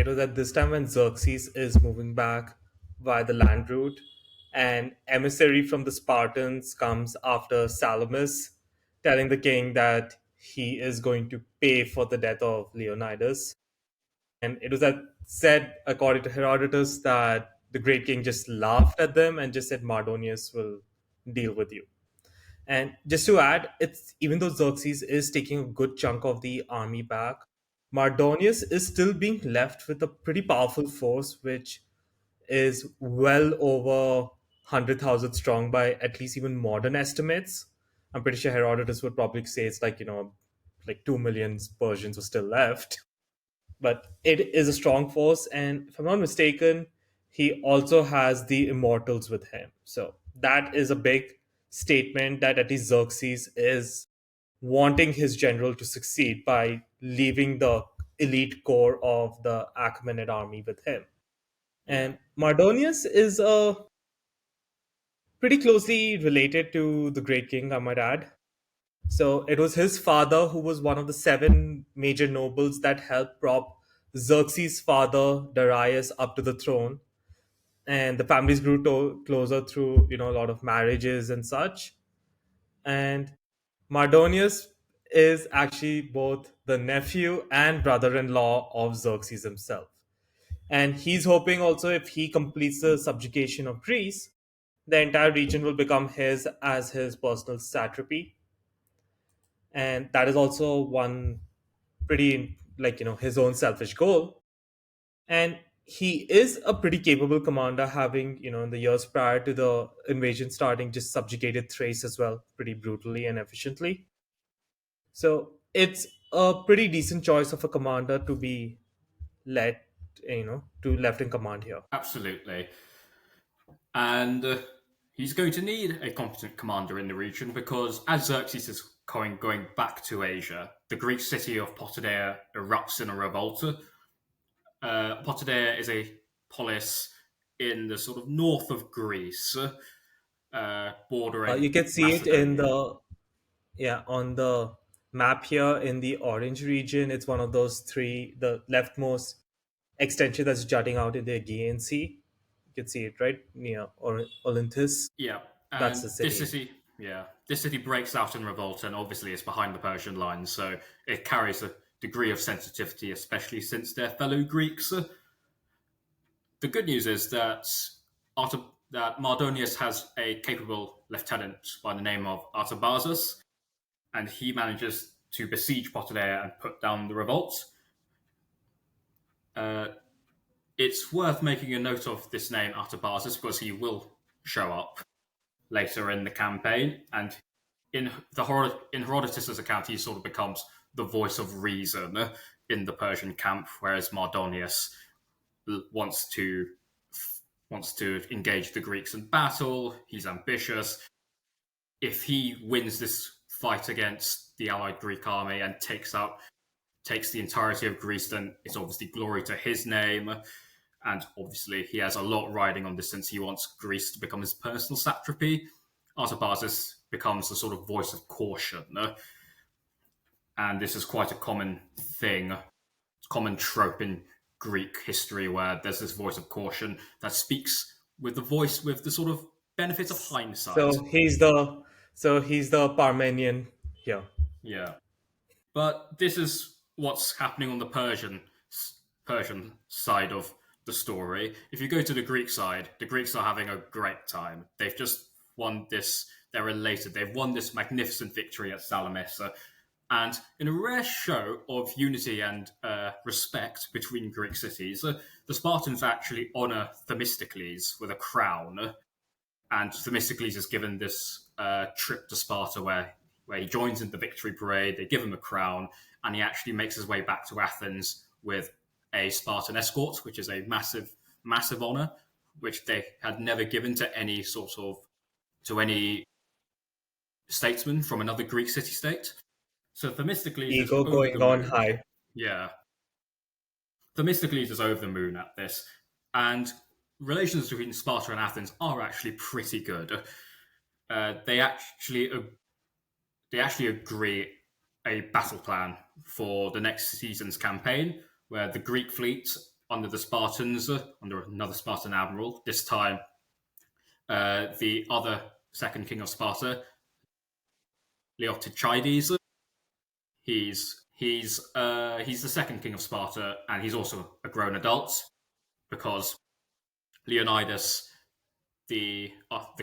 it was at this time when Xerxes is moving back via the land route, and emissary from the Spartans comes after Salamis, telling the king that he is going to pay for the death of Leonidas. And it was said, according to Herodotus, that the great king just laughed at them and just said, Mardonius will deal with you. And just to add, it's even though Xerxes is taking a good chunk of the army back, Mardonius is still being left with a pretty powerful force, which is well over 100,000 strong by at least even modern estimates. I'm pretty sure Herodotus would probably say it's like, like 2 million Persians were still left. But it is a strong force. And if I'm not mistaken, he also has the immortals with him. So that is a big statement that at least Xerxes is wanting his general to succeed by leaving the elite core of the Achaemenid army with him. Yeah. And Mardonius is pretty closely related to the Great King, I might add. So it was his father who was one of the seven major nobles that helped prop Xerxes' father Darius up to the throne. And the families grew closer through a lot of marriages and such. And Mardonius is actually both the nephew and brother-in-law of Xerxes himself. And he's hoping also if he completes the subjugation of Greece, the entire region will become his as his personal satrapy. And that is also one pretty, his own selfish goal. And he is a pretty capable commander, having, in the years prior to the invasion starting, just subjugated Thrace as well, pretty brutally and efficiently. So it's a pretty decent choice of a commander to be let, to left in command here. Absolutely. And he's going to need a competent commander in the region because as Xerxes is going back to Asia, the Greek city of Potidea erupts in a revolt. Potidea is a polis in the sort of north of Greece, bordering You can see it in Macedonia. on the map here in the orange region. It's one of those three, the leftmost extension that's jutting out in the Aegean Sea. You can see it right near Olynthus. Yeah, That's and the city. this city breaks out in revolt, and obviously it's behind the Persian lines, so it carries a degree of sensitivity, especially since they're fellow Greeks. The good news is that that Mardonius has a capable lieutenant by the name of Artabazus, and he manages to besiege Potidea and put down the revolt. Uh, it's worth making a note of this name, Artabazus, because he will show up later in the campaign, and in Herodotus's account, he sort of becomes the voice of reason in the Persian camp, whereas Mardonius wants to engage the Greeks in battle. He's ambitious. If he wins this fight against the allied Greek army and takes the entirety of Greece, then it's obviously glory to his name. And obviously, he has a lot riding on this since he wants Greece to become his personal satrapy. Artabazus becomes the sort of voice of caution. And this is quite a common thing, common trope in Greek history where there's this voice of caution that speaks with the voice with the sort of benefit of hindsight. So he's the Parmenion here. Yeah. But this is what's happening on the Persian side of the story. If you go to the Greek side, the Greeks are having a great time. They've just won this. They're elated. They've won this magnificent victory at Salamis. And in a rare show of unity and respect between Greek cities, the Spartans actually honor Themistocles with a crown. And Themistocles is given this trip to Sparta where he joins in the victory parade. They give him a crown, and he actually makes his way back to Athens with a Spartan escort, which is a massive, massive honor, which they had never given to any statesman from another Greek city-state. So Themistocles is Ego over the going on moon. high. Yeah, Themistocles is over the moon at this, and relations between Sparta and Athens are actually pretty good. They actually agree a battle plan for the next season's campaign, where the Greek fleet under the Spartans, under another Spartan admiral. This time, the other second king of Sparta, Leotychides. He's the second king of Sparta, and he's also a grown adult because Leonidas, the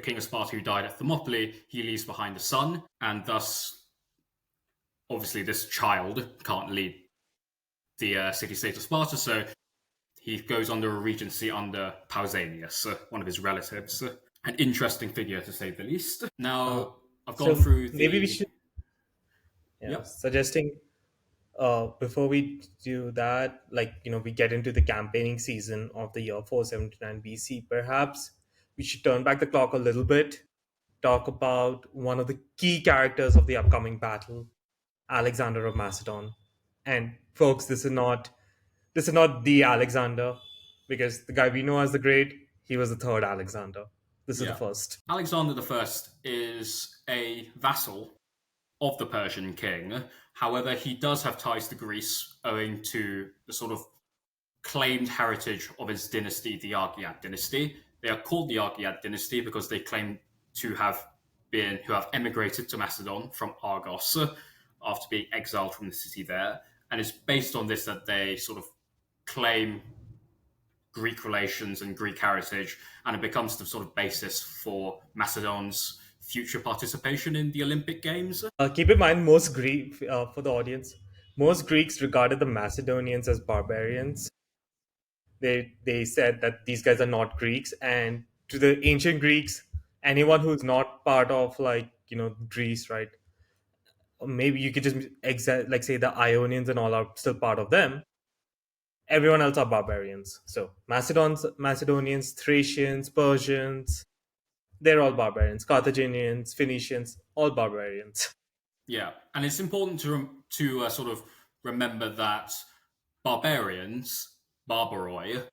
king of Sparta who died at Thermopylae, he leaves behind a son, and thus, obviously, this child can't lead the city-state of Sparta, so he goes under a regency under Pausanias, one of his relatives. An interesting figure, to say the least. Uh, Now, I've gone so through maybe we the... should, yeah, Yep. suggesting before we do that, like, we get into the campaigning season of the year 479 BC, perhaps we should turn back the clock a little bit, talk about one of the key characters of the upcoming battle, Alexander of Macedon. And folks, this is not the Alexander, because the guy we know as the Great, he was the third Alexander. This is the Yeah. first. Alexander I is a vassal of the Persian king. However, he does have ties to Greece owing to the sort of claimed heritage of his dynasty, the Argead dynasty. They are called the Argead dynasty because they claim who have emigrated to Macedon from Argos after being exiled from the city there. And it's based on this that they sort of claim Greek relations and Greek heritage, and it becomes the sort of basis for Macedon's future participation in the Olympic Games. Keep in mind, most Greek for the audience, most Greeks regarded the Macedonians as barbarians. They said that these guys are not Greeks, and to the ancient Greeks, anyone who's not part of, like, Greece, right? Or maybe you could just like say the Ionians and all are still part of them. Everyone else are barbarians. So Macedonians, Thracians, Persians, they're all barbarians. Carthaginians, Phoenicians, all barbarians. Yeah, and it's important to sort of remember that barbarians, barbaroi,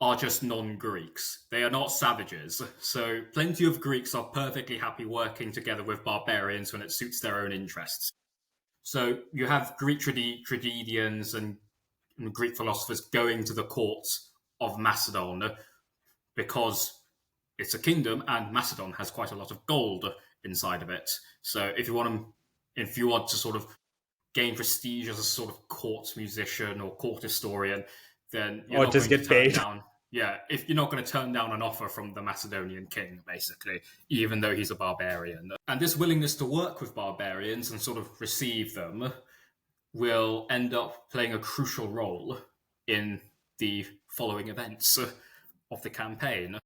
are just non-Greeks. They are not savages. So plenty of Greeks are perfectly happy working together with barbarians when it suits their own interests. So you have Greek tragedians and Greek philosophers going to the courts of Macedon because it's a kingdom and Macedon has quite a lot of gold inside of it. So if you want to sort of gain prestige as a sort of court musician or court historian, then you're Or not just going to get turn paid. down. Yeah, if you're not going to turn down an offer from the Macedonian king, basically, even though he's a barbarian. And this willingness to work with barbarians and sort of receive them will end up playing a crucial role in the following events of the campaign.